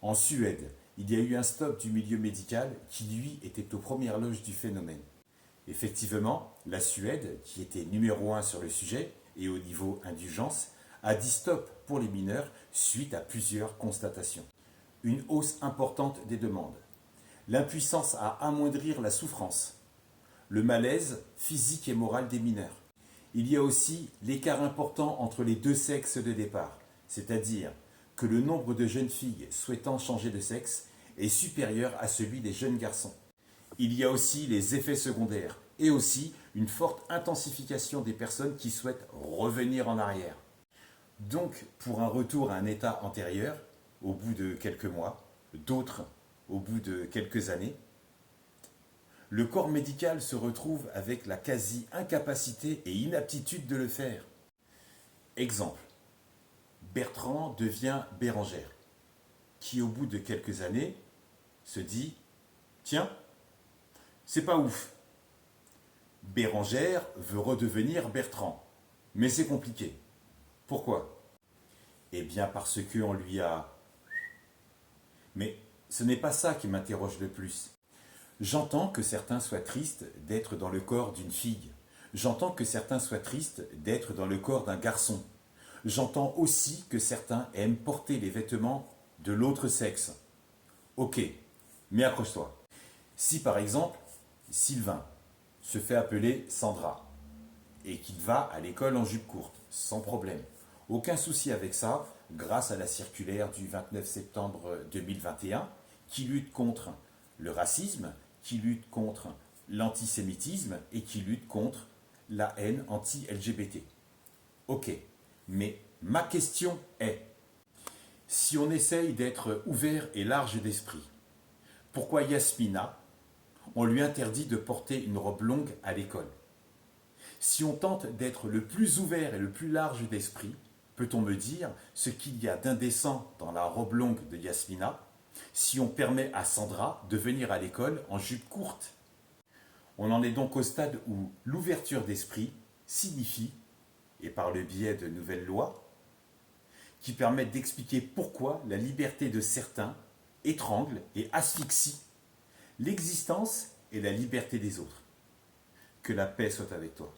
En Suède, il y a eu un stop du milieu médical qui, lui, était aux premières loges du phénomène. Effectivement, la Suède, qui était numéro un sur le sujet et au niveau indulgence, a dit stop pour les mineurs suite à plusieurs constatations. Une hausse importante des demandes, l'impuissance à amoindrir la souffrance, le malaise physique et moral des mineurs. Il y a aussi l'écart important entre les deux sexes de départ, c'est-à-dire que le nombre de jeunes filles souhaitant changer de sexe est supérieur à celui des jeunes garçons. Il y a aussi les effets secondaires et aussi une forte intensification des personnes qui souhaitent revenir en arrière. Donc, pour un retour à un état antérieur, au bout de quelques mois, d'autres au bout de quelques années, le corps médical se retrouve avec la quasi-incapacité et inaptitude de le faire. Exemple, Bertrand devient Bérangère, qui au bout de quelques années se dit « Tiens, c'est pas ouf. Bérangère veut redevenir Bertrand, mais c'est compliqué. Pourquoi ? Eh bien parce qu'on lui a... Mais ce n'est pas ça qui m'interroge le plus. J'entends que certains soient tristes d'être dans le corps d'une fille. J'entends que certains soient tristes d'être dans le corps d'un garçon. J'entends aussi que certains aiment porter les vêtements de l'autre sexe. Ok, mais accroche-toi. Si par exemple, Sylvain se fait appeler Sandra et qu'il va à l'école en jupe courte, sans problème. Aucun souci avec ça, grâce à la circulaire du 29 septembre 2021 qui lutte contre le racisme, qui lutte contre l'antisémitisme et qui lutte contre la haine anti-LGBT. Ok, mais ma question est, si on essaye d'être ouvert et large d'esprit, pourquoi Yasmina, on lui interdit de porter une robe longue à l'école? Si on tente d'être le plus ouvert et le plus large d'esprit, peut-on me dire ce qu'il y a d'indécent dans la robe longue de Yasmina si on permet à Sandra de venir à l'école en jupe courte? On en est donc au stade où l'ouverture d'esprit signifie, et par le biais de nouvelles lois, qui permettent d'expliquer pourquoi la liberté de certains étrangle et asphyxie l'existence et la liberté des autres. Que la paix soit avec toi.